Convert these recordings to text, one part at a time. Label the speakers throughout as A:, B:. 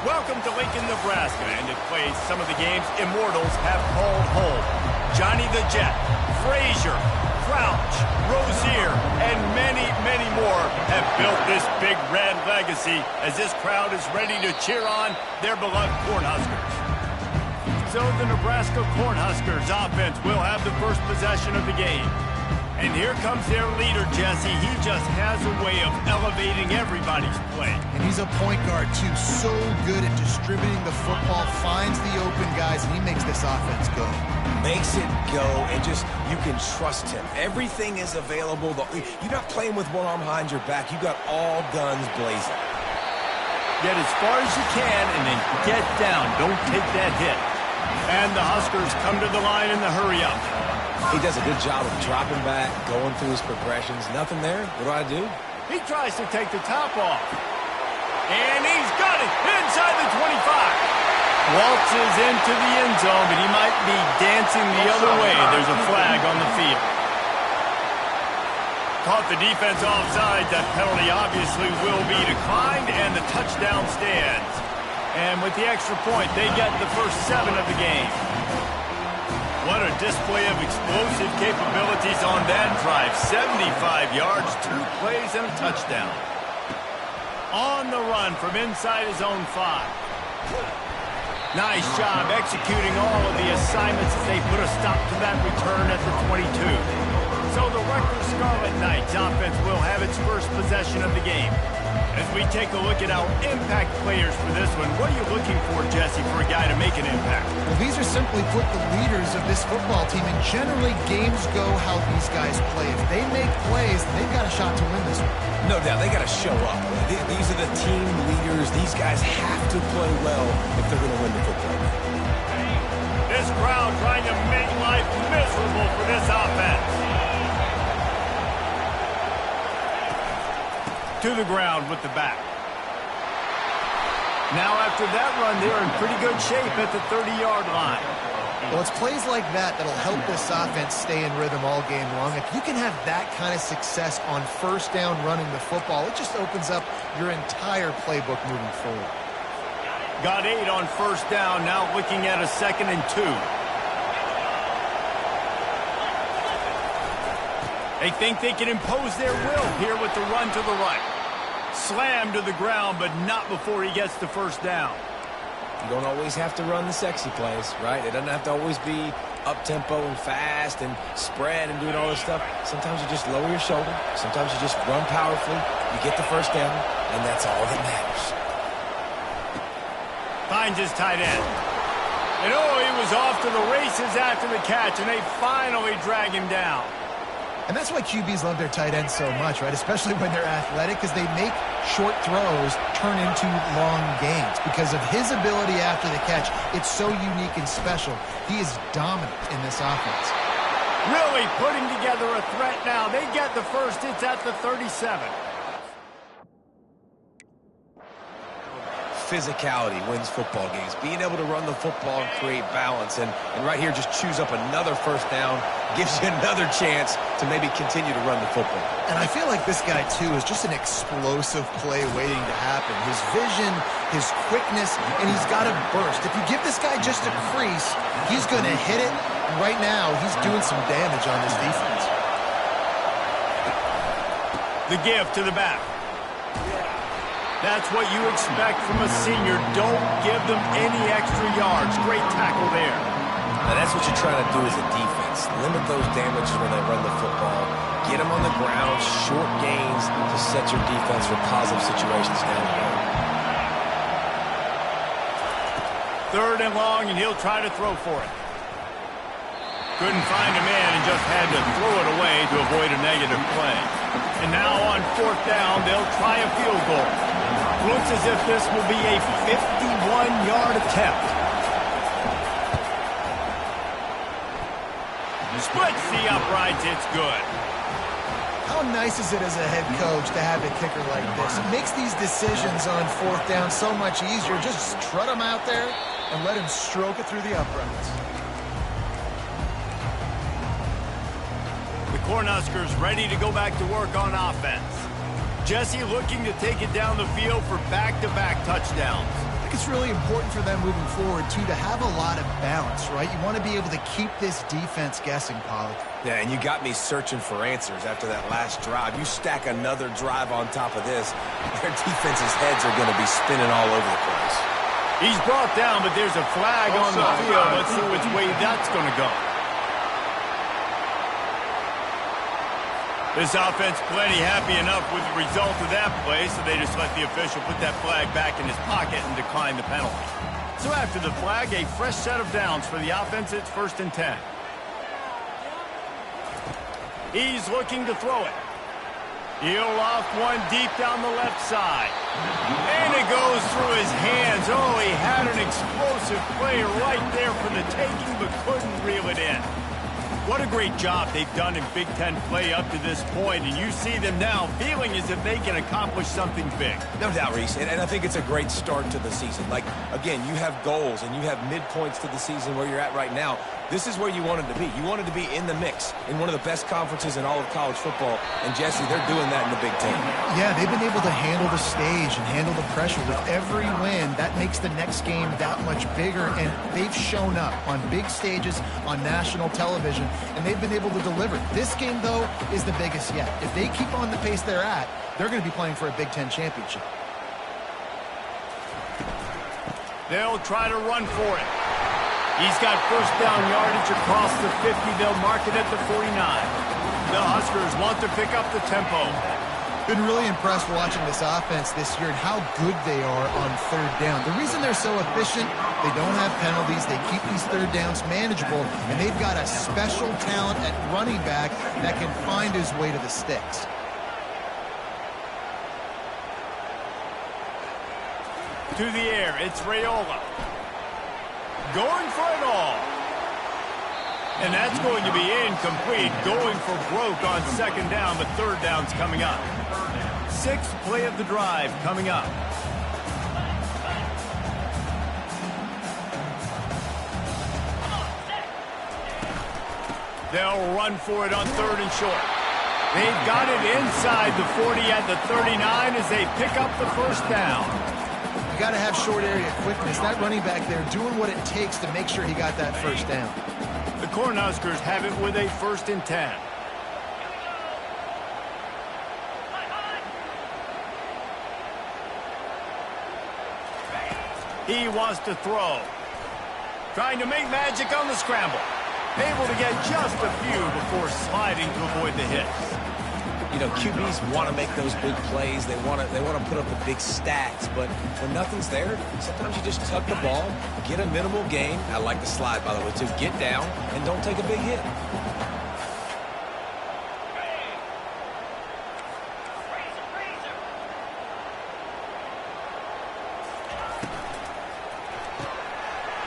A: Welcome to Lincoln, Nebraska, and it plays some of the games immortals have called home. Johnny the Jet, Frazier, Crouch, Rozier, and many, many more have built this big red legacy as this crowd is ready to cheer on their beloved Cornhuskers. So the Nebraska Cornhuskers offense will have the first possession of the game. And here comes their leader, Jesse. He just has a way of elevating everybody's play.
B: And he's a point guard, too. So good at distributing the football, finds the open guys, and he makes this offense go.
C: Makes it go, and just, you can trust him. Everything is available. You're not playing with one arm behind your back. You got all guns blazing.
A: Get as far as you can, and then get down. Don't take that hit. And the Huskers come to the line in the hurry-up.
C: He does a good job of dropping back, going through his progressions. Nothing there. What do?
A: He tries to take the top off. And he's got it inside the 25. Waltzes into the end zone, but he might be dancing the other way. There's a flag on the field. Caught the defense offside. That penalty obviously will be declined, and the touchdown stands. And with the extra point, they get the first 7 of the game. What a display of explosive capabilities on that drive. 75 yards, 2 plays, and a touchdown. On the run from inside his own 5. Nice job executing all of the assignments as they put a stop to that return at the 22. So the Rutgers Scarlet Knights offense will have its first possession of the game. As we take a look at our impact players for this one, what are you looking for, Jesse, for a guy to make an impact?
B: Well, these are simply put the leaders of this football team, and generally games go how these guys play. If they make plays, they've got a shot to win this one.
C: No doubt, they got to show up. These are the team leaders. These guys have to play well if they're going to win the football game.
A: This crowd trying to make life miserable for this offense. To the ground with the back. Now after that run, they're in pretty good shape at the 30-yard line.
B: Well, it's plays like that that'll help this offense stay in rhythm all game long. If you can have that kind of success on first down running the football, it just opens up your entire playbook moving forward.
A: Got 8 on first down, now looking at a 2nd and 2. They think they can impose their will here with the run to the right. Slammed to the ground, but not before he gets the first down.
C: You don't always have to run the sexy plays, right? It doesn't have to always be up-tempo and fast and spread and doing all this stuff. Sometimes you just lower your shoulder. Sometimes you just run powerfully. You get the first down, and that's all that matters.
A: Finds his tight end. And he was off to the races after the catch, and they finally drag him down.
B: And that's why QBs love their tight ends so much, right? Especially when they're athletic, because they make short throws turn into long gains. Because of his ability after the catch, it's so unique and special. He is dominant in this offense.
A: Really putting together a threat now. They get the first. It's at the 37.
C: Physicality wins football games. Being able to run the football and create balance. And right here, just choose up another first down. Gives you another chance to maybe continue to run the football.
B: And I feel like this guy, too, is just an explosive play waiting to happen. His vision, his quickness, and he's got a burst. If you give this guy just a crease, he's going to hit it. And right now, he's doing some damage on this defense.
A: The give to the back. That's what you expect from a senior. Don't give them any extra yards. Great tackle there.
C: Now that's what you're trying to do as a defense. Limit those damages when they run the football. Get them on the ground, short gains to set your defense for positive situations down the road.
A: 3rd and long, and he'll try to throw for it. Couldn't find a man and just had to throw it away to avoid a negative play. And now on 4th down, they'll try a field goal. Looks as if this will be a 51-yard attempt. Splits the uprights, it's good.
B: How nice is it as a head coach to have a kicker like this? It makes these decisions on 4th down so much easier. Just strut him out there and let him stroke it through the uprights.
A: The Cornhuskers ready to go back to work on offense. Jesse looking to take it down the field for back-to-back touchdowns.
B: think it's really important for them moving forward, too, to have a lot of balance, right? You want to be able to keep this defense guessing, Polly.
C: Yeah, and you got me searching for answers after that last drive. You stack another drive on top of this, their defense's heads are going to be spinning all over the place.
A: He's brought down, but there's a flag on the field. Let's see which way that's going to go. This offense plenty happy enough with the result of that play, so they just let the official put that flag back in his pocket and decline the penalty. So after the flag, a fresh set of downs for the offense. It's 1st and 10. He's looking to throw it. He'll off one deep down the left side. And it goes through his hands. Oh, he had an explosive play right there for the taking, but couldn't reel it in. What a great job they've done in Big Ten play up to this point, and you see them now feeling as if they can accomplish something big.
C: No doubt, Reese, and I think it's a great start to the season. Like, again, you have goals and you have midpoints to the season where you're at right now. This is where you wanted to be. You wanted to be in the mix in one of the best conferences in all of college football, and Jesse, they're doing that in the Big Ten.
B: Yeah, they've been able to handle the stage and handle the pressure. With every win, that makes the next game that much bigger, and they've shown up on big stages on national television, and they've been able to deliver. This game, though, is the biggest yet. If they keep on the pace they're at, they're going to be playing for a Big Ten championship.
A: They'll try to run for it. He's got first down yardage across the 50. They'll mark it at the 49. The Huskers want to pick up the tempo.
B: Been really impressed watching this offense this year and how good they are on 3rd down. The reason they're so efficient, they don't have penalties. They keep these 3rd downs manageable, and they've got a special talent at running back that can find his way to the sticks.
A: To the air, it's Raiola. Going for it all. And that's going to be incomplete. Going for broke on 2nd down, but 3rd down's coming up. 6th play of the drive coming up. They'll run for it on 3rd and short. They've got it inside the 40 at the 39 as they pick up the 1st down.
B: You got to have short area quickness. That running back there doing what it takes to make sure he got that 1st down.
A: The Cornhuskers have it with a 1st and 10. He wants to throw. Trying to make magic on the scramble. Able to get just a few before sliding to avoid the hits.
C: You know, QBs want to make those big plays. They want to put up the big stats. But when nothing's there, sometimes you just tuck the ball, get a minimal gain. I like the slide, by the way, too. Get down and don't take a big hit.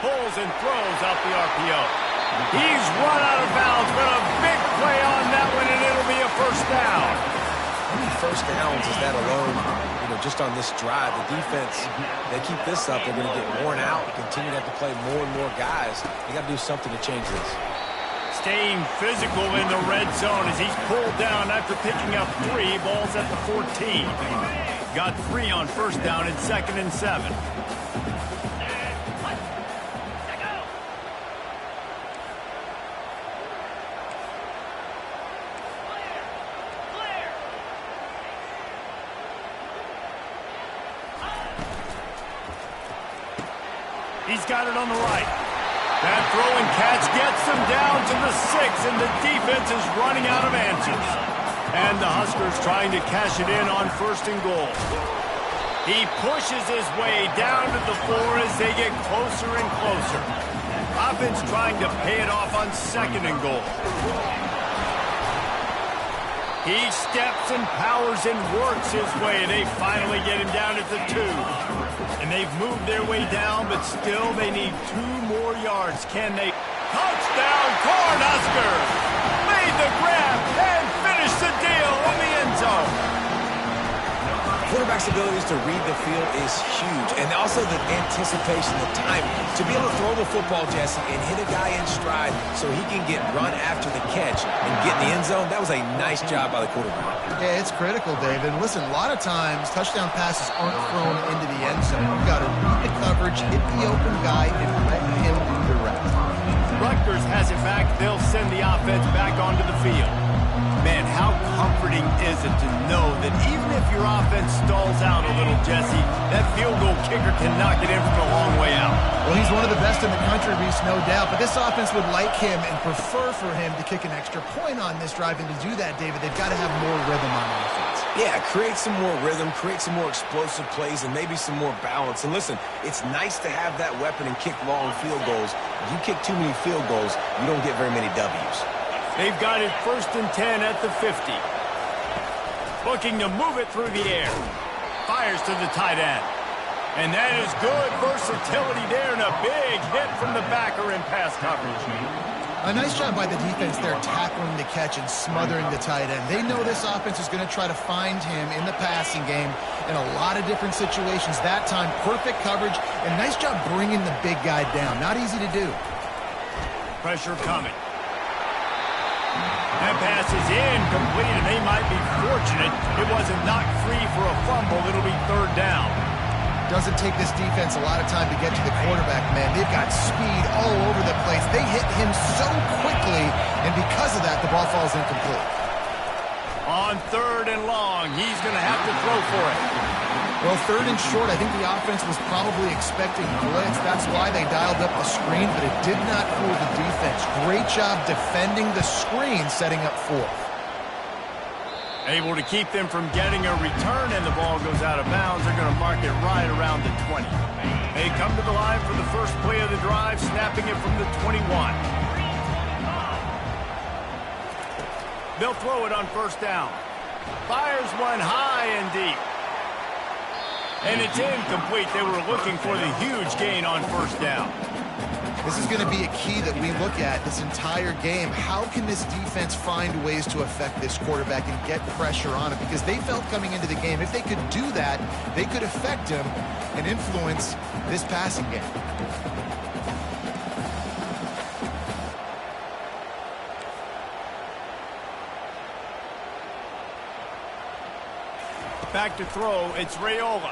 A: Pulls and throws out the RPO. He's run out of bounds, but a big play on that one, and it'll be a 1st down.
C: How many 1st downs is that alone, just on this drive? The defense, they keep this up, they're going to get worn out, continue to have to play more and more guys. They got to do something to change this.
A: Staying physical in the red zone as he's pulled down after picking up 3. Ball's at the 14. Got 3 on 1st down and 2nd and 7. He's got it on the right. That throw and catch gets them down to the 6, and the defense is running out of answers. And the Huskers trying to cash it in on 1st and goal. He pushes his way down to the 4 as they get closer and closer. Offense trying to pay it off on 2nd and goal. He steps and powers and works his way. They finally get him down at the 2. And they've moved their way down, but still they need 2 more yards. Can they? Touchdown, Cornhuskers! Made the grab and finished the deal in the end zone.
C: quarterback's abilities to read the field is huge. And also the anticipation, the timing. To be able to throw the football, Jesse, and hit a guy in stride so he can get run after the catch and get in the end zone, that was a nice job by the quarterback.
B: Yeah, it's critical, David. Listen, a lot of times touchdown passes aren't thrown into the end zone. You've got to read the coverage, hit the open guy, and let him do the rest.
A: Rutgers has it back. They'll send the offense back onto the field. Man, how comforting is it to know that even if your offense stalls out a little, Jesse, that field goal kicker can knock it in from a long way out.
B: Well, he's one of the best in the country, Reese, no doubt. But this offense would like him and prefer for him to kick an extra point on this drive. And to do that, David, they've got to have more rhythm on offense.
C: Yeah, create some more rhythm, create some more explosive plays, and maybe some more balance. And listen, it's nice to have that weapon and kick long field goals. If you kick too many field goals, you don't get very many W's.
A: They've got it 1st and 10 at the 50. Looking to move it through the air. Fires to the tight end. And that is good versatility there and a big hit from the backer in pass coverage.
B: A nice job by the defense there tackling the catch and smothering the tight end. They know this offense is going to try to find him in the passing game in a lot of different situations. That time, perfect coverage and nice job bringing the big guy down. Not easy to do.
A: Pressure coming. That pass is incomplete, and they might be fortunate it wasn't knocked free for a fumble. It'll be 3rd down.
B: Doesn't take this defense a lot of time to get to the quarterback, man. They've got speed all over the place. They hit him so quickly, and because of that, the ball falls incomplete.
A: On 3rd and long, he's going to have to throw for it.
B: Well, 3rd and short, I think the offense was probably expecting blitz. That's why they dialed up the screen, but it did not fool the defense. Great job defending the screen, setting up 4th.
A: Able to keep them from getting a return, and the ball goes out of bounds. They're going to mark it right around the 20. They come to the line for the first play of the drive, snapping it from the 21. They'll throw it on 1st down. Fires one high and deep. And it's incomplete. They were looking for the huge gain on 1st down.
B: This is going to be a key that we look at this entire game. How can this defense find ways to affect this quarterback and get pressure on him? Because they felt coming into the game, if they could do that, they could affect him and influence this passing game.
A: Back to throw, it's Raiola.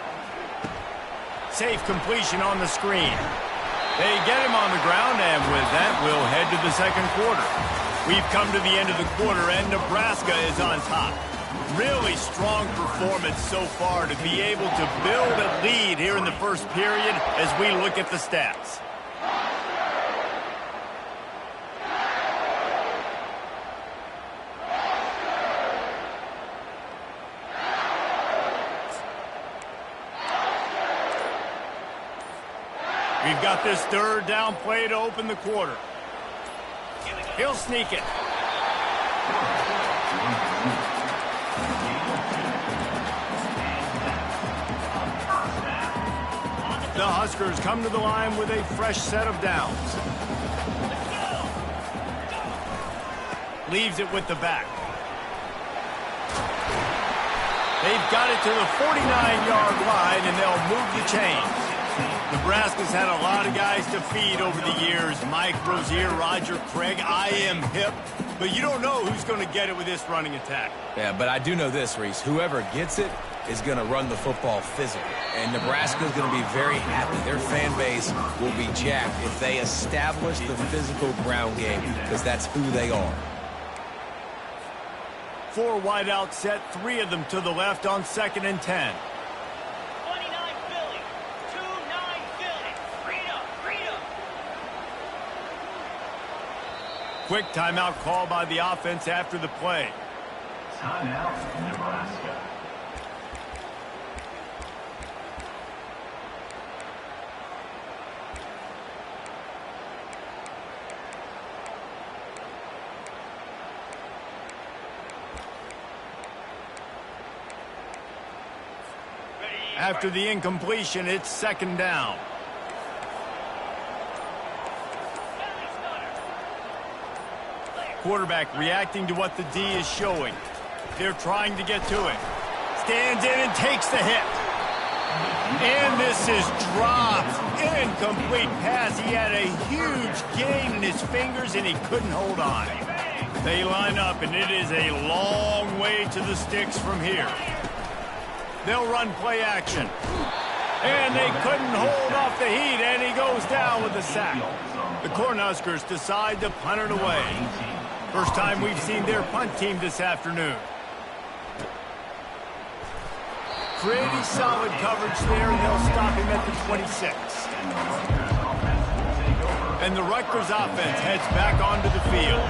A: Safe completion on the screen. They get him on the ground, and with that, we'll head to the 2nd quarter. We've come to the end of the quarter, and Nebraska is on top. Really strong performance so far to be able to build a lead here in the 1st period as we look at the stats. We've got this 3rd down play to open the quarter. He'll sneak it. The Huskers come to the line with a fresh set of downs. Leaves it with the back. They've got it to the 49-yard line, and they'll move the chains. Nebraska's had a lot of guys to feed over the years. Mike Rozier, Roger Craig, I am hip. But you don't know who's going to get it with this running attack.
C: Yeah, but I do know this, Reese. Whoever gets it is going to run the football physical. And Nebraska's going to be very happy. Their fan base will be jacked if they establish the physical ground game, because that's who they are.
A: 4 wide out set, 3 of them to the left on 2nd and 10. Quick timeout call by the offense after the play.
D: Timeout, Nebraska.
A: After the incompletion, it's 2nd down. Quarterback reacting to what the D is showing. They're trying to get to it. stands in and takes the hit. And this is dropped. Incomplete pass. He had a huge gain in his fingers, and he couldn't hold on. They line up, and it is a long way to the sticks from here. They'll run play action. And they couldn't hold off the heat, and he goes down with a sack. The Cornhuskers decide to punt it away. First time we've seen their punt team this afternoon. Pretty solid coverage there, and they'll stop him at the 26. And the Rutgers offense heads back onto the field.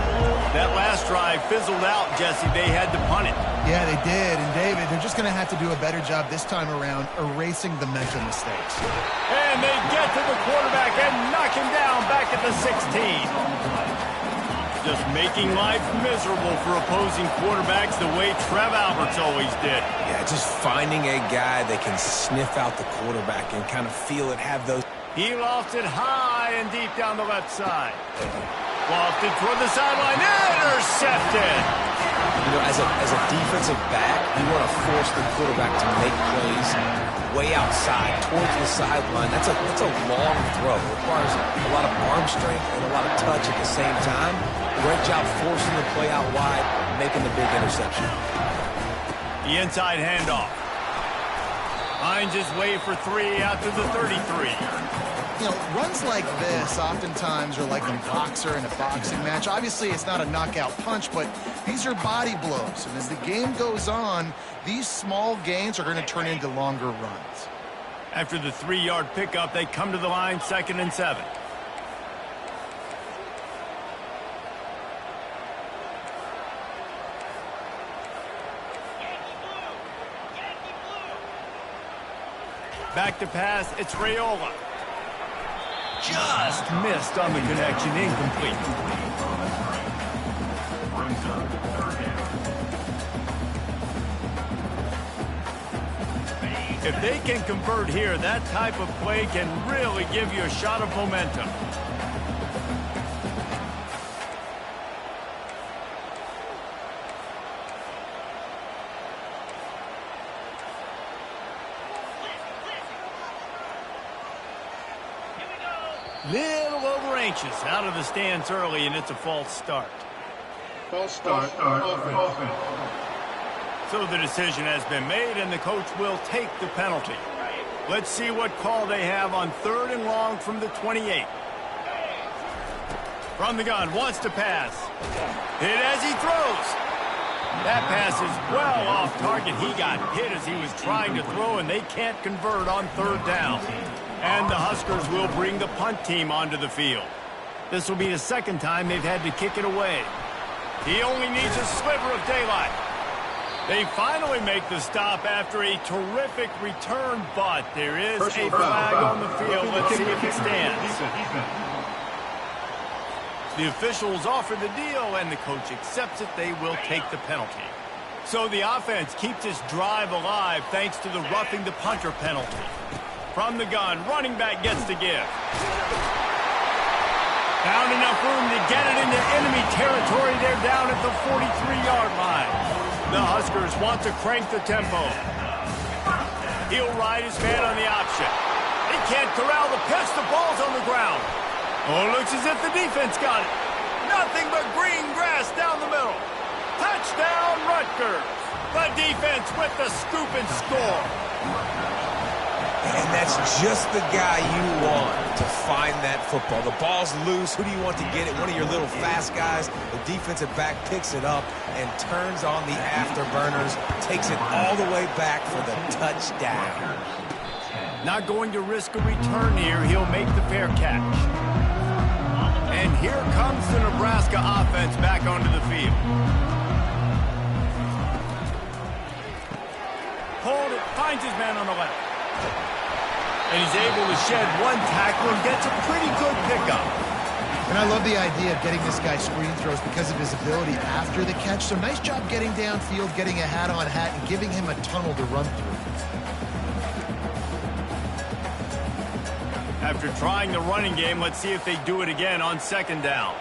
A: That last drive fizzled out, Jesse. They had to punt it.
B: Yeah, they did. And, David, they're just going to have to do a better job this time around erasing the mental mistakes.
A: And they get to the quarterback and knock him down back at the 16. Just making life miserable for opposing quarterbacks the way Trev Alberts always did.
C: Yeah, just finding a guy that can sniff out the quarterback and kind of feel it, have those.
A: He lost it high and deep down the left side. Lofted toward the sideline. Intercepted.
C: You know, as a defensive back, you want to force the quarterback to make plays way outside, towards the sideline. That's a long throw. It requires a lot of arm strength and a lot of touch at the same time. Great job forcing the play out wide, making the big interception.
A: The inside handoff. Finds his way for 3 out to the 33.
B: You know, runs like this oftentimes are like a boxer in a boxing match. Obviously, it's not a knockout punch, but these are body blows. And as the game goes on, these small gains are going to turn into longer runs.
A: After the 3-yard pickup, they come to the line, 2nd and 7. Back to pass, it's Raiola. Just missed on the connection, incomplete. If they can convert here, that type of play can really give you a shot of momentum. Little over anxious, out of the stance early, and it's a false start.
D: False start. Offense.
A: So the decision has been made, and the coach will take the penalty. Let's see what call they have on 3rd and long from the 28. From the gun, wants to pass. Hit as he throws. That pass is well off target. He got hit as he was trying to throw, and they can't convert on 3rd down. And the Huskers will bring the punt team onto the field. This will be the 2nd time they've had to kick it away. He only needs a sliver of daylight. They finally make the stop after a terrific return, but there is a flag on the field. Let's see if it stands. The officials offer the deal, and the coach accepts it. They will take the penalty. So the offense keeps this drive alive thanks to the roughing the punter penalty. From the gun, running back gets to give. Found enough room to get it into enemy territory. They're down at the 43-yard line. The Huskers want to crank the tempo. He'll ride his man on the option. He can't corral the pitch. The ball's on the ground. Oh, looks as if the defense got it. Nothing but green grass down the middle. Touchdown, Rutgers. The defense with the scoop and score.
C: And that's just the guy you want to find that football. The ball's loose. Who do you want to get it? One of your little fast guys. The defensive back picks it up and turns on the afterburners, takes it all the way back for the touchdown.
A: Not going to risk a return here. He'll make the fair catch. And here comes the Nebraska offense back onto the field. Hold it. Finds his man on the left. And he's able to shed one tackle and gets a pretty good pickup.
B: And I love the idea of getting this guy screen throws because of his ability after the catch. So nice job getting downfield, getting a hat-on-hat, and giving him a tunnel to run through.
A: After trying the running game, let's see if they do it again on 2nd down.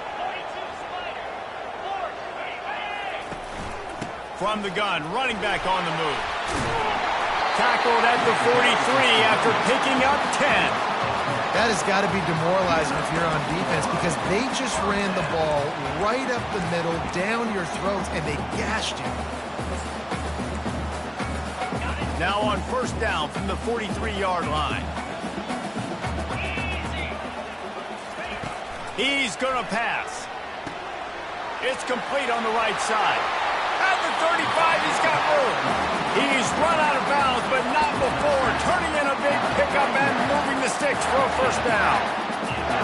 A: From the gun, running back on the move. Tackled at the 43 after picking up 10.
B: That has got to be demoralizing if you're on defense because they just ran the ball right up the middle, down your throats, and they gashed you.
A: Now on first down from the 43-yard line. He's going to pass. It's complete on the right side. At the 35, he's got room. He's run out of bounds, but not before turning in a big pickup and moving the sticks for a first down.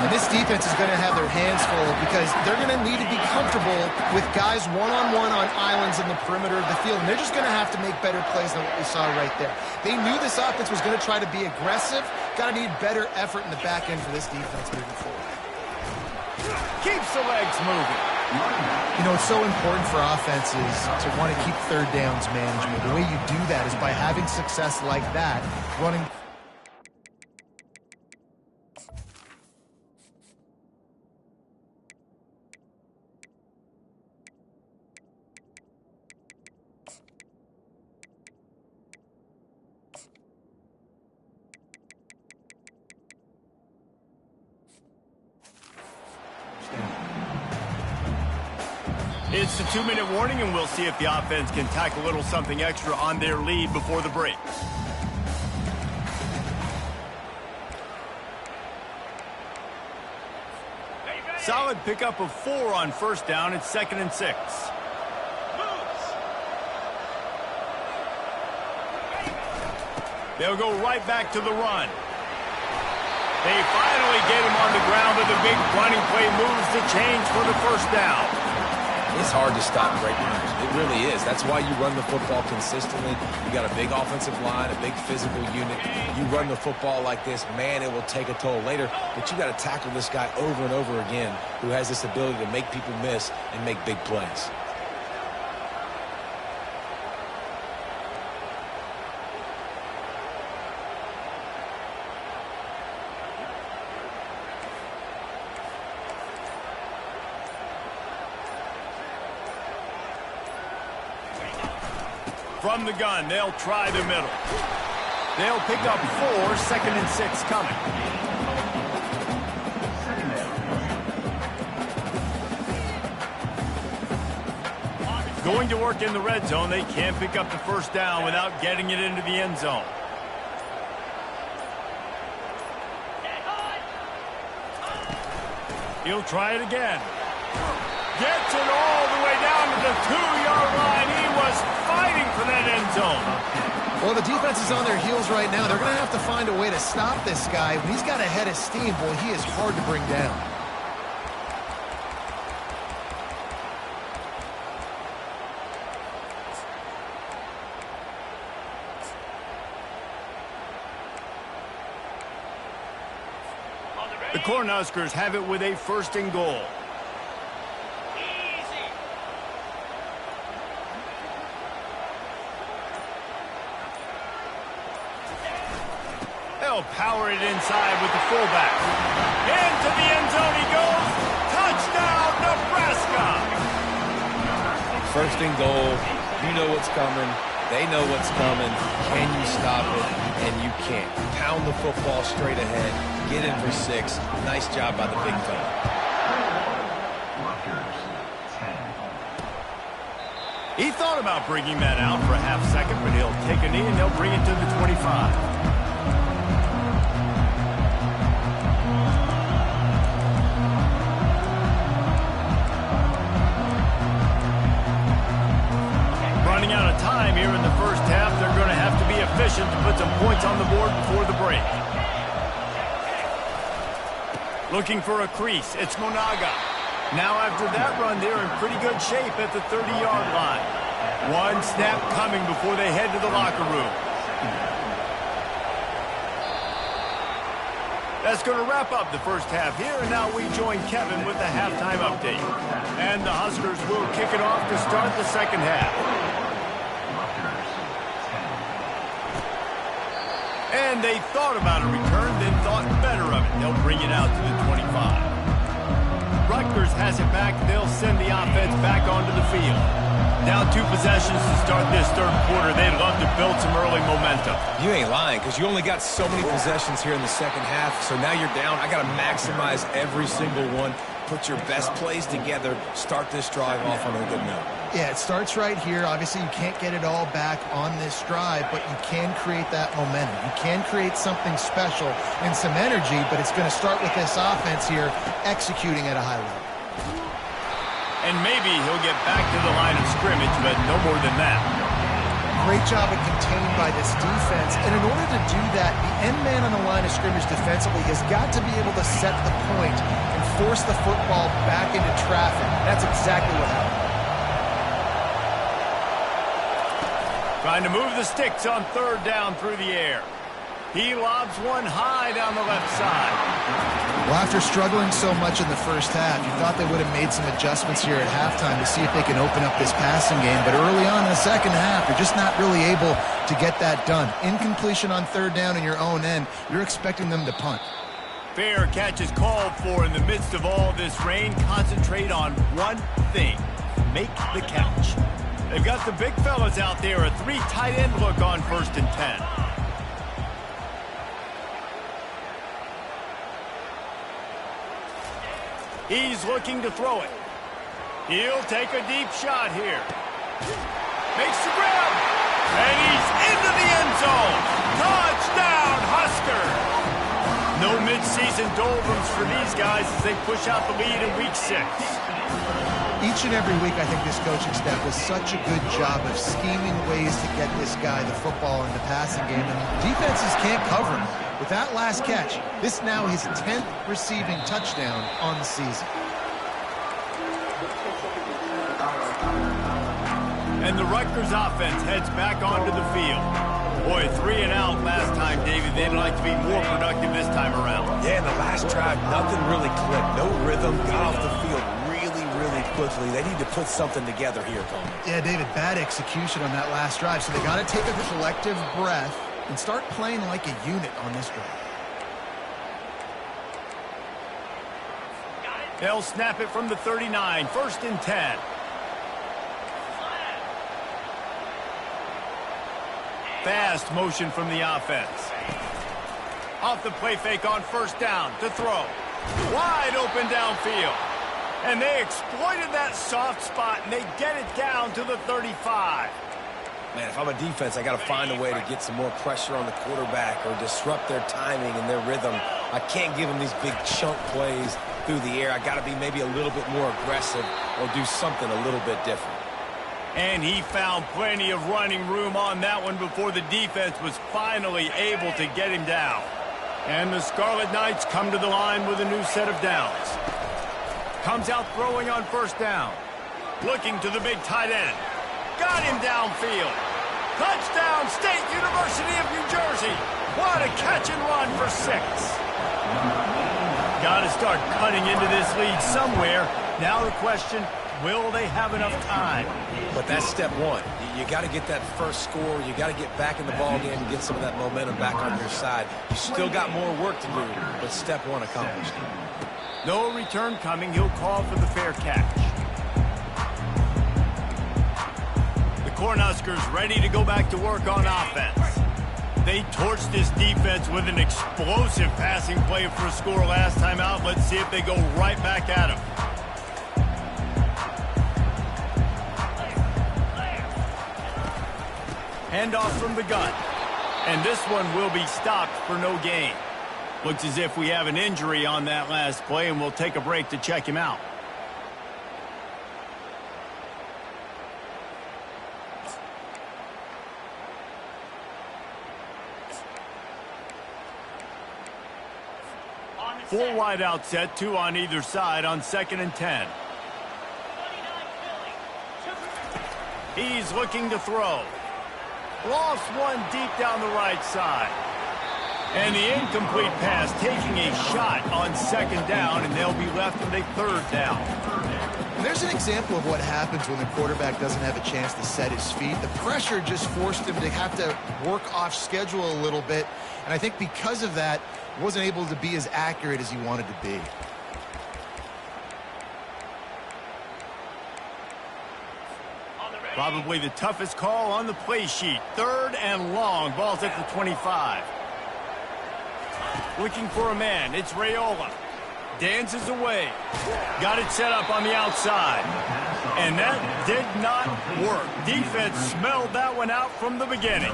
B: And this defense is going to have their hands full because they're going to need to be comfortable with guys one-on-one on islands in the perimeter of the field, and they're just going to have to make better plays than what we saw right there. They knew this offense was going to try to be aggressive. Got to need better effort in the back end for this defense moving forward.
A: Keeps the legs moving.
B: You know, it's so important for offenses to want to keep third downs management. The way you do that is by having success like that, running.
A: It's the 2-minute warning, and we'll see if the offense can tack a little something extra on their lead before the break. Solid pickup of 4 on first down. It's 2nd and 6. They'll go right back to the run. They finally get him on the ground, but the big running play moves the chains for the first down.
C: It's hard to stop great runners. It really is. That's why you run the football consistently. You got a big offensive line, a big physical unit. You run the football like this, man, it will take a toll later. But you got to tackle this guy over and over again who has this ability to make people miss and make big plays.
A: From the gun, they'll try the middle. They'll pick up 4, 2nd and 6 coming. Going to work in the red zone, they can't pick up the first down without getting it into the end zone. He'll try it again. Gets it all the way down to the 2-yard line. He was fighting for that end zone.
B: Well, the defense is on their heels right now. They're going to have to find a way to stop this guy. When he's got a head of steam, boy, he is hard to bring down.
A: The Cornhuskers have it with a 1st and goal. They'll power it inside with the fullback. Into the end zone he goes. Touchdown, Nebraska!
C: 1st and goal. You know what's coming. They know what's coming. Can you stop it? And you can't. Pound the football straight ahead. Get in for 6. Nice job by the big fella.
A: He thought about bringing that out for a half second, but he'll take a knee and he'll bring it to the 25. Running out of time here in the first half. They're going to have to be efficient to put some points on the board before the break. Looking for a crease. It's Monaga. Now after that run, they're in pretty good shape at the 30-yard line. One snap coming before they head to the locker room. That's going to wrap up the first half here, and now we join Kevin with the halftime update. And the Huskers will kick it off to start the second half. And they thought about a return, then thought better of it. They'll bring it out to the 25. Rutgers has it back. They'll send the offense back onto the field. Down 2 possessions to start this third quarter. They'd love to build some early momentum.
C: You ain't lying, because you only got so many possessions here in the second half, so now you're down. I got to maximize every single one. Put your best plays together. Start this drive off on a good note.
B: Yeah, it starts right here. Obviously, you can't get it all back on this drive, but you can create that momentum. You can create something special and some energy, but it's going to start with this offense here executing at a high level.
A: And maybe he'll get back to the line of scrimmage, but no more than that.
B: Great job of contained by this defense. And in order to do that, the end man on the line of scrimmage defensively has got to be able to set the point and force the football back into traffic. That's exactly what happened.
A: Trying to move the sticks on third down through the air. He lobs one high down the left side.
B: Well, after struggling so much in the first half, you thought they would have made some adjustments here at halftime to see if they can open up this passing game. But early on in the second half, you're just not really able to get that done. Incompletion on third down in your own end, you're expecting them to punt.
A: Fair catch is called for in the midst of all this rain. Concentrate on one thing. Make the catch. They've got the big fellas out there. A 3 tight end look on 1st and 10. He's looking to throw it. He'll take a deep shot here. Makes the grab. And he's into the end zone. Touchdown, Husker. No mid-season doldrums for these guys as they push out the lead in week 6.
B: Each and every week, I think this coaching staff does such a good job of scheming ways to get this guy the football in the passing game, and defenses can't cover him. With that last catch, this now his 10th receiving touchdown on the season.
A: And the Rutgers offense heads back onto the field. Boy, 3 and out last time, David. They'd like to be more productive this time around.
C: Yeah, in the last drive, nothing really clicked. No rhythm, got off the field really quickly. They need to put something together here, Coleman.
B: Yeah, David, bad execution on that last drive, so they got to take a collective breath and start playing like a unit on this drive.
A: They'll snap it from the 39, 1st and 10. Fast motion from the offense. Off the play fake on 1st down to throw. Wide open downfield. And they exploited that soft spot, and they get it down to the 35.
C: Man, if I'm a defense, I got to find a way to get some more pressure on the quarterback or disrupt their timing and their rhythm. I can't give them these big chunk plays through the air. I got to be maybe a little bit more aggressive or do something a little bit different.
A: And he found plenty of running room on that one before the defense was finally able to get him down. And the Scarlet Knights come to the line with a new set of downs. Comes out throwing on 1st down. Looking to the big tight end. Got him downfield. Touchdown, State University of New Jersey. What a catch and run for 6. Got to start cutting into this lead somewhere. Now the question, will they have enough time?
C: But that's step one. You got to get that first score. You got to get back in the ball game and get some of that momentum back on your side. You still got more work to do, but step one accomplished.
A: No return coming. He'll call for the fair catch. The Cornhuskers ready to go back to work on offense. They torched this defense with an explosive passing play for a score last time out. Let's see if they go right back at him. Handoff from the gun. And this one will be stopped for no gain. Looks as if we have an injury on that last play, and we'll take a break to check him out. Four wide out set, 2 on either side on 2nd and 10. He's looking to throw. Lost one deep down the right side. And the incomplete pass taking a shot on 2nd down, and they'll be left with a 3rd down.
B: And there's an example of what happens when the quarterback doesn't have a chance to set his feet. The pressure just forced him to have to work off schedule a little bit. And I think because of that, he wasn't able to be as accurate as he wanted to be.
A: Probably the toughest call on the play sheet. 3rd and long. Ball's at the 25. Looking for a man. It's Raiola. Dances away. Got it set up on the outside. And that did not work. Defense smelled that one out from the beginning.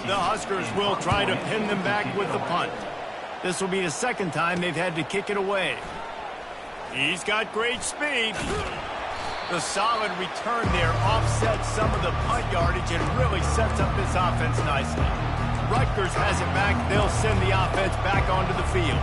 A: The Huskers will try to pin them back with the punt. This will be the 2nd time they've had to kick it away. He's got great speed. The solid return there offsets some of the punt yardage and really sets up this offense nicely. Rutgers has it back. They'll send the offense back onto the field.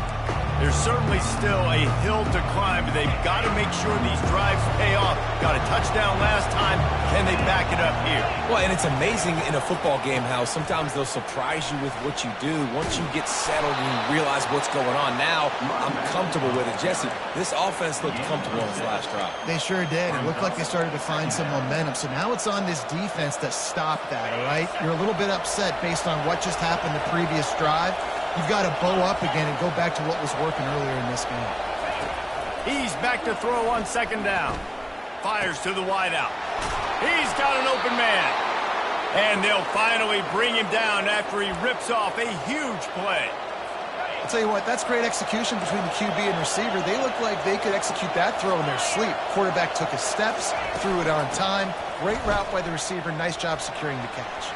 A: There's certainly still a hill to climb, but they've got to make sure these drives pay off. Got a touchdown last time. Can they back it up here?
C: Well, and it's amazing in a football game how sometimes they'll surprise you with what you do. Once you get settled and you realize what's going on, now I'm comfortable with it. Jesse, this offense looked comfortable on this last drive.
B: They sure did. It looked like they started to find some momentum. So now it's on this defense to stop that, all right? You're a little bit upset based on what just happened the previous drive. You've got to bow up again and go back to what was working earlier in this game.
A: He's back to throw on 2nd down. Fires to the wideout. He's got an open man. And they'll finally bring him down after he rips off a huge play.
B: I'll tell you what, that's great execution between the QB and receiver. They look like they could execute that throw in their sleep. Quarterback took his steps, threw it on time. Great route by the receiver. Nice job securing the catch.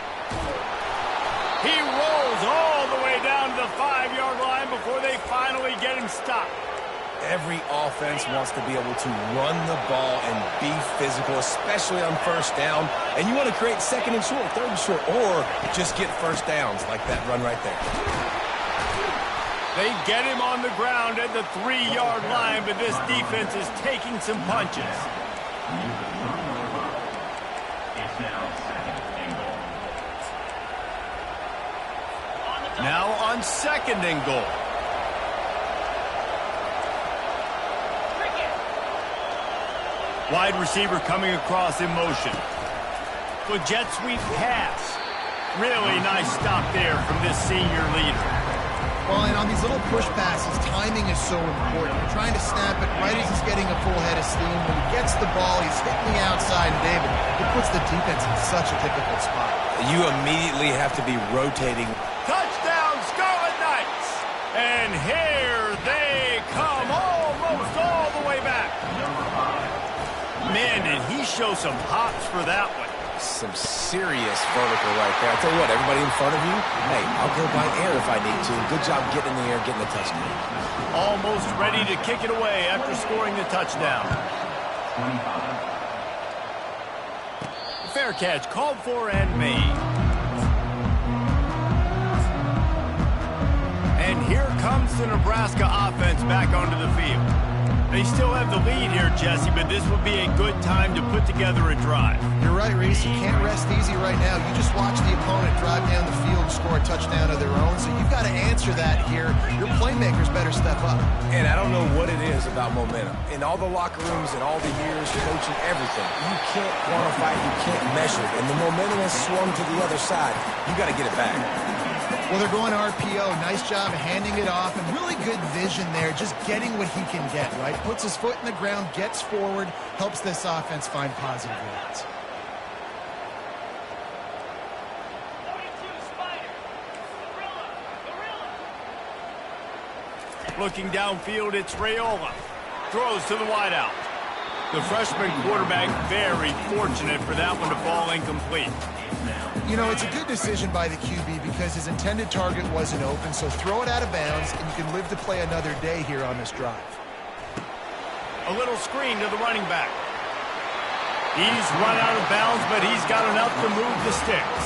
A: He rolls all the way down to the 5-yard line before they finally get him stopped.
C: Every offense wants to be able to run the ball and be physical, especially on 1st down. And you want to create 2nd and short, 3rd and short, or just get 1st downs like that run right there.
A: They get him on the ground at the 3-yard line, but this defense is taking some punches. Now on 2nd and goal. Wide receiver coming across in motion. The jet sweep pass. Really nice stop there from this senior leader.
B: Well, and on these little push passes, timing is so important. You're trying to snap it right as he's getting a full head of steam. When he gets the ball, he's hitting the outside, and David, it puts the defense in such a difficult spot.
C: You immediately have to be rotating.
A: Touchdown, Scarlet Knights! And here they come, almost all the way back. Man, did he show some hops for that one.
C: Some serious vertical right there. I tell you what, everybody in front of you, hey, I'll go by air if I need to. Good job getting in the air, getting the touchdown.
A: Almost ready to kick it away after scoring the touchdown. Fair catch, called for and made. And here comes the Nebraska offense back onto the field. They still have the lead here, Jesse, but this would be a good time to put together a drive.
B: You're right, Reese. You can't rest easy right now. You just watch the opponent drive down the field and score a touchdown of their own, so you've got to answer that here. Your playmakers better step up.
C: And I don't know what it is about momentum. In all the locker rooms and all the years coaching everything, you can't quantify it, you can't measure it. And the momentum has swung to the other side. You got to get it back.
B: Well, they're going RPO. Nice job handing it off, and really good vision there, just getting what he can get, right? Puts his foot in the ground, gets forward, helps this offense find positive yards.
A: Looking downfield, it's Raiola. Throws to the wideout. The freshman quarterback very fortunate for that one to fall incomplete.
B: You know, it's a good decision by the QB because his intended target wasn't open, so throw it out of bounds, and you can live to play another day here on this drive.
A: A little screen to the running back. He's run out of bounds, but he's got enough to move the sticks.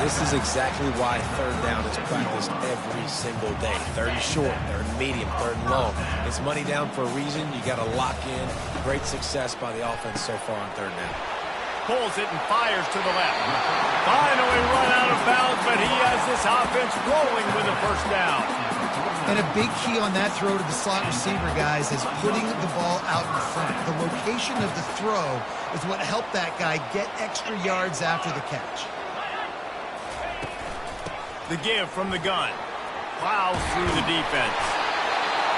C: This is exactly why 3rd down is practiced every single day. 3rd and short, 3rd and medium, 3rd and long. It's money down for a reason. You got to lock in. Great success by the offense so far on 3rd down.
A: Pulls it and fires to the left. Finally run out of bounds, but he has this offense rolling with a 1st down.
B: And a big key on that throw to the slot receiver, guys, is putting the ball out in front. The location of the throw is what helped that guy get extra yards after the catch.
A: The give from the gun. Plows through the defense.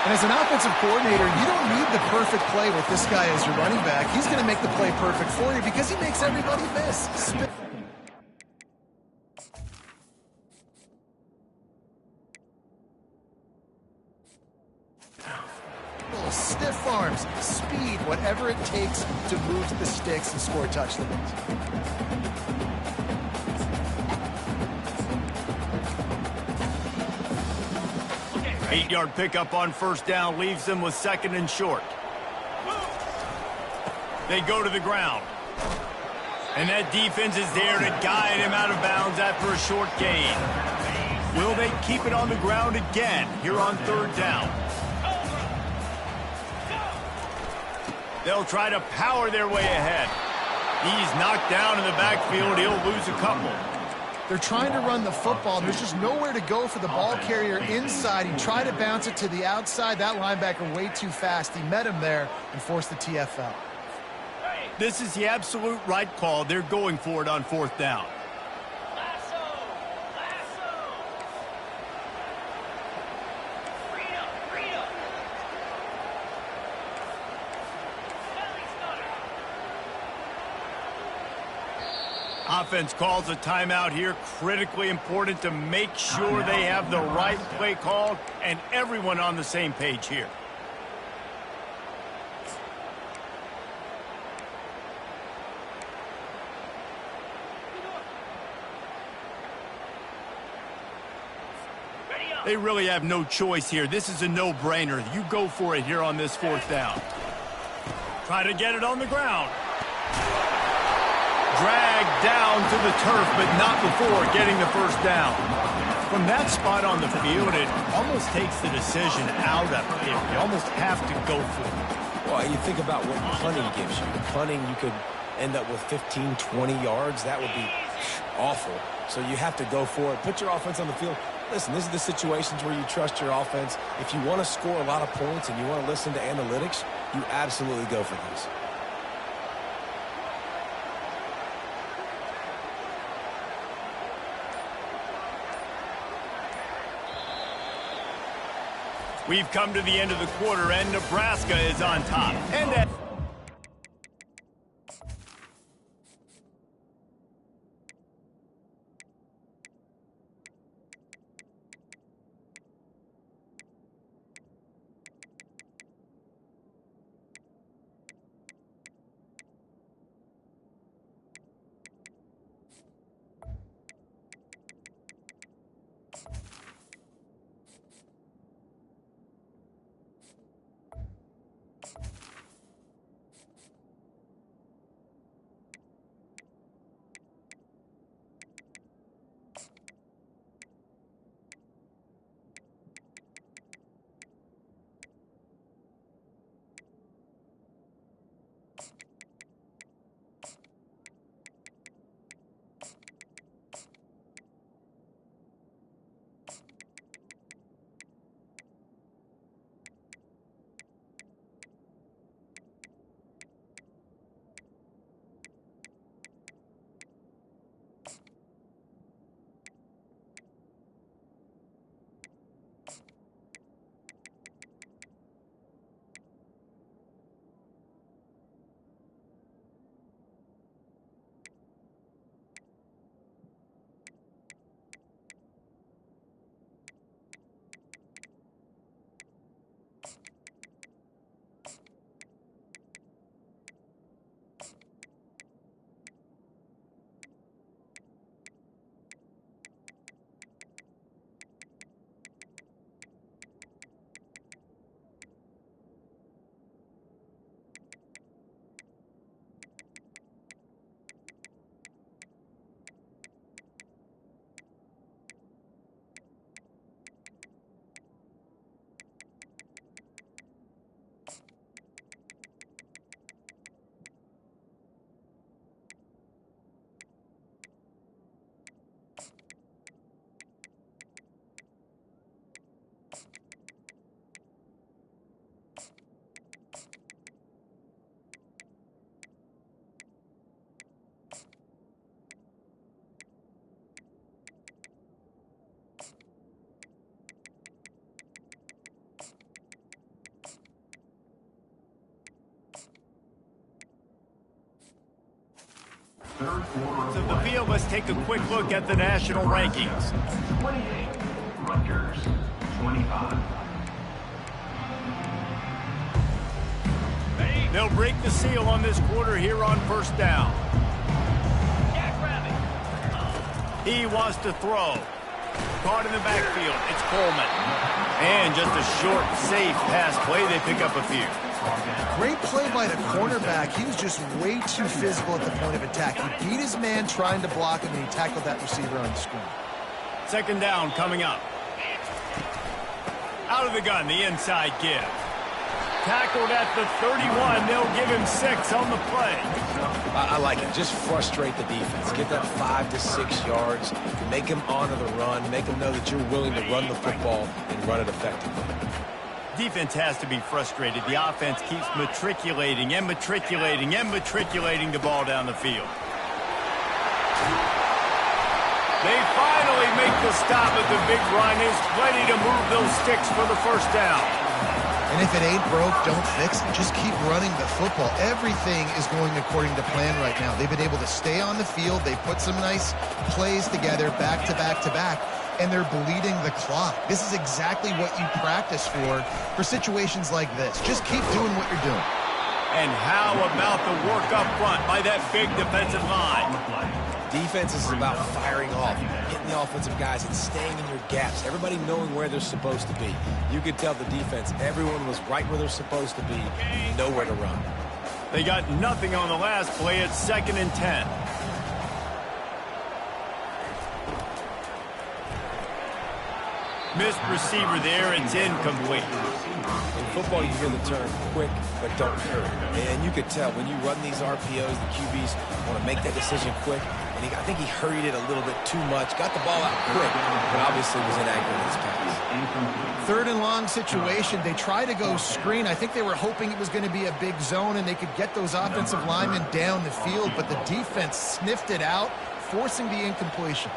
B: And as an offensive coordinator, you don't need the perfect play with this guy as your running back. He's going to make the play perfect for you because he makes everybody miss. Stiff arms, speed, whatever it takes to move the sticks and score touchdowns.
A: 8-yard pickup on first down leaves them with 2nd and short. They go to the ground. And that defense is there to guide him out of bounds after a short gain. Will they keep it on the ground again here on 3rd down? They'll try to power their way ahead. He's knocked down in the backfield. He'll lose a couple.
B: They're trying to run the football. There's just nowhere to go for the ball carrier inside. He tried to bounce it to the outside. That linebacker way too fast. He met him there and forced the TFL.
A: This is the absolute right call. They're going for it on 4th down. Offense calls a timeout here. Critically important to make sure they have the right play called and everyone on the same page here. They really have no choice here. This is a no-brainer. You go for it here on this 4th down. Try to get it on the ground. Dragged down to the turf, but not before getting the first down. From that spot on the field, it almost takes the decision out of it. You almost have to go for it.
C: Well, you think about what punting gives you. Punting, you could end up with 15, 20 yards. That would be awful. So you have to go for it. Put your offense on the field. Listen, this is the situations where you trust your offense. If you want to score a lot of points and you want to listen to analytics, you absolutely go for this.
A: We've come to the end of the quarter, and Nebraska is on top. And So the field, let's take a quick look at the national rankings.
E: 28, Rutgers, 25.
A: They'll break the seal on this quarter here on first down. He wants to throw. Caught in the backfield. It's Coleman. And just a short, safe pass play. They pick up a few.
B: Great play by the cornerback. He was just way too physical at the point of attack. He beat his man trying to block him, and he tackled that receiver on the screen.
A: Second down coming up. Out of the gun, the inside give. Tackled at the 31. They'll give him 6 on the play.
C: I like it. Just frustrate the defense. Get that 5 to 6 yards. Make them honor the run. Make them know that you're willing to run the football and run it effectively.
A: Defense has to be frustrated. The offense keeps matriculating and matriculating and matriculating the ball down the field. They finally make the stop at the big run. Is ready to move those sticks for the first down.
B: And if it ain't broke, don't fix it. Just keep running the football. Everything is going according to plan right now. They've been able to stay on the field. They put some nice plays together, back to back to back, and they're bleeding the clock. This is exactly what you practice for situations like this. Just keep doing what you're doing.
A: And how about the work up front by that big defensive line?
C: Defense is about firing off, hitting the offensive guys and staying in your gaps. Everybody knowing where they're supposed to be. You could tell the defense, everyone was right where they're supposed to be, nowhere to run.
A: They got nothing on the last play. It's 2nd and 10. Missed receiver there. It's incomplete.
C: In football, you hear the term quick, but don't hurry. And you could tell when you run these RPOs, the QBs want to make that decision quick. And I think he hurried it a little bit too much. Got the ball out quick, but obviously was inaccurate in his pass.
B: 3rd and long situation. They try to go screen. I think they were hoping it was going to be a big zone and they could get those offensive linemen down the field, but the defense sniffed it out, forcing the incompletion.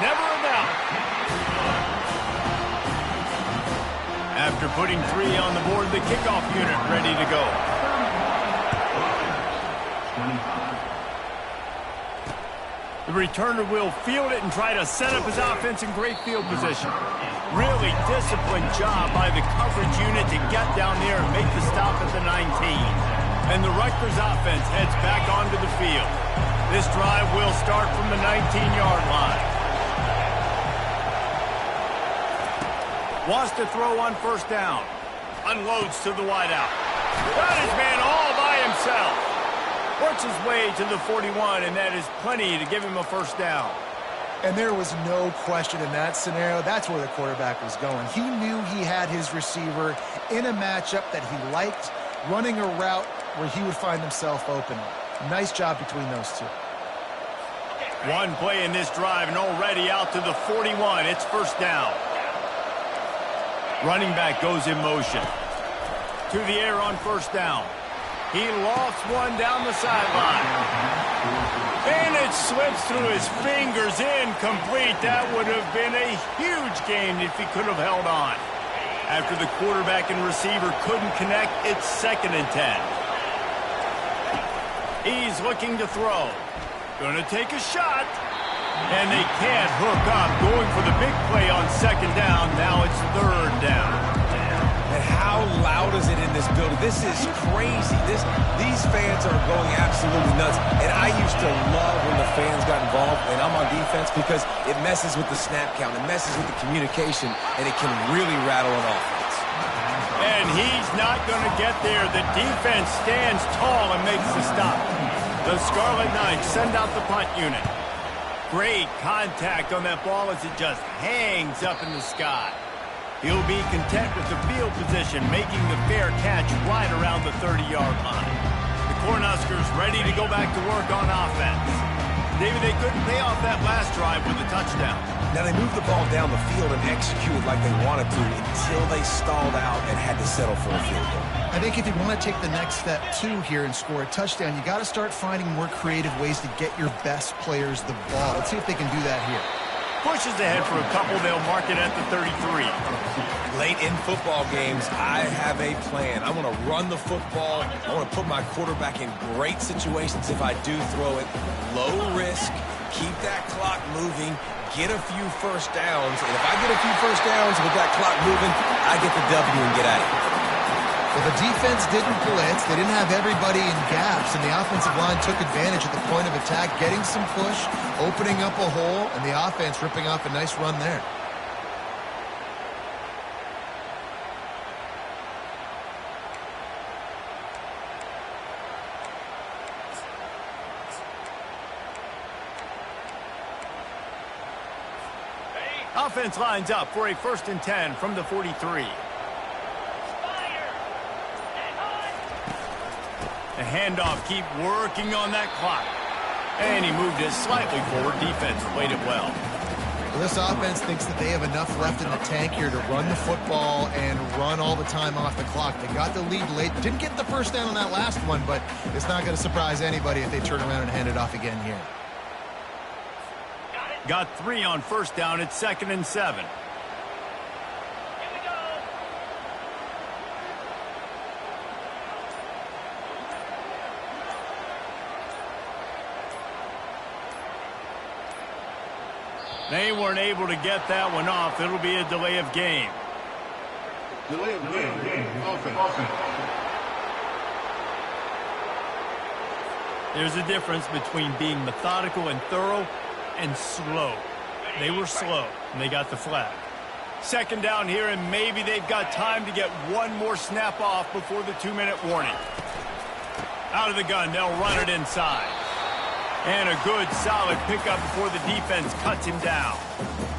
A: Never a doubt. After putting 3 on the board, the kickoff unit ready to go. The returner will field it and try to set up his offense in great field position. Really disciplined job by the coverage unit to get down there and make the stop at the 19. And the Rutgers offense heads back onto the field. This drive will start from the 19-yard line. Wants to throw on first down. Unloads to the wideout. Got his man all by himself. Works his way to the 41, and that is plenty to give him a first down.
B: And there was no question in that scenario. That's where the quarterback was going. He knew he had his receiver in a matchup that he liked, running a route where he would find himself open. Nice job between those two.
A: One play in this drive, and already out to the 41. It's first down. Running back goes in motion. To the air on first down. He lofts one down the sideline. And it slips through his fingers, incomplete. That would have been a huge game if he could have held on. After the quarterback and receiver couldn't connect, it's 2nd and 10. He's looking to throw. Gonna take a shot. And they can't hook up. Going for the big play on 2nd down. Now it's 3rd down.
C: And how loud is it in this building? This is crazy. These fans are going absolutely nuts. And I used to love when the fans got involved, and I'm on defense, because it messes with the snap count. It messes with the communication, and it can really rattle an offense.
A: And he's not going to get there. The defense stands tall and makes the stop. The Scarlet Knights send out the punt unit. Great contact on that ball as it just hangs up in the sky. He'll be content with the field position, making the fair catch right around the 30-yard line. The Cornhuskers ready to go back to work on offense. David, they couldn't pay off that last drive with a touchdown.
C: Now, they moved the ball down the field and executed like they wanted to until they stalled out and had to settle for a field goal.
B: I think if you want to take the next step, too, here and score a touchdown, you got to start finding more creative ways to get your best players the ball. Let's see if they can do that here.
A: Pushes ahead for a couple. They'll mark it at the 33.
C: Late in football games, I have a plan. I want to run the football. I want to put my quarterback in great situations if I do throw it. Low risk, keep that clock moving, get a few first downs. And if I get a few first downs with that clock moving, I get the W and get out of here.
B: Well, the defense didn't blitz. They didn't have everybody in gaps, and the offensive line took advantage at the point of attack, getting some push, opening up a hole, and the offense ripping off a nice run there.
A: Offense lines up for a 1st and 10 from the 43. The handoff, keep working on that clock. And he moved it slightly forward. Defense played it well.
B: Well, this offense thinks that they have enough left in the tank here to run the football and run all the time off the clock. They got the lead late. Didn't get the first down on that last one, but it's not going to surprise anybody if they turn around and hand it off again here.
A: Got 3 on 1st down. It's 2nd and 7. They weren't able to get that one off. It'll be a delay of game.
D: Delay of game. Offense.
A: There's a difference between being methodical and thorough and slow. They were slow, and they got the flag. 2nd down here, and maybe they've got time to get one more snap off before the 2-minute warning. Out of the gun, they'll run it inside. And a good, solid pickup before the defense cuts him down.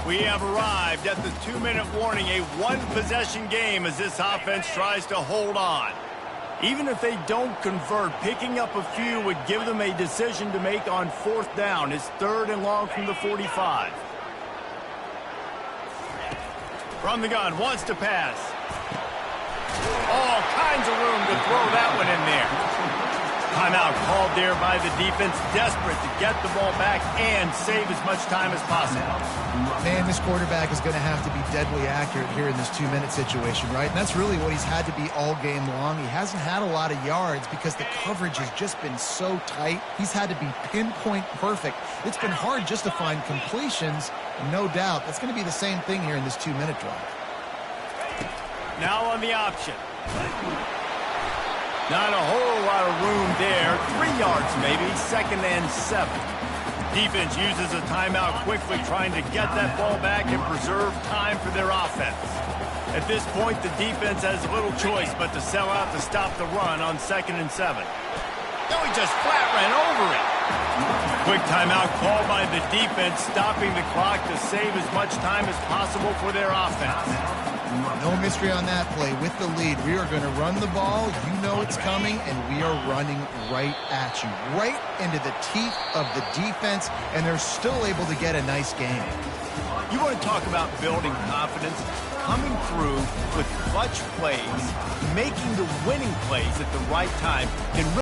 A: We have arrived at the 2-minute warning, a one-possession game as this offense tries to hold on. Even if they don't convert, picking up a few would give them a decision to make on 4th down. It's 3rd and long from the 45. From the gun, wants to pass. All kinds of room to throw that one in there. Timeout called there by the defense, desperate to get the ball back and save as much time as possible.
B: Man, this quarterback is going to have to be deadly accurate here in this 2-minute situation, right? And that's really what he's had to be all game long. He hasn't had a lot of yards because the coverage has just been so tight. He's had to be pinpoint perfect. It's been hard just to find completions, and no doubt that's going to be the same thing here in this 2-minute drive.
A: Now on the option. Not a whole lot of room there. 3 yards maybe, 2nd and 7. Defense uses a timeout quickly, trying to get that ball back and preserve time for their offense. At this point, the defense has little choice but to sell out to stop the run on 2nd and 7. No, he just flat ran over it. Quick timeout called by the defense, stopping the clock to save as much time as possible for their offense.
B: No mystery on that play. With the lead, we are going to run the ball. You know it's coming, and we are running right at you, right into the teeth of the defense, and they're still able to get a nice game.
A: You want to talk about building confidence? Coming through with clutch plays, making the winning plays at the right time can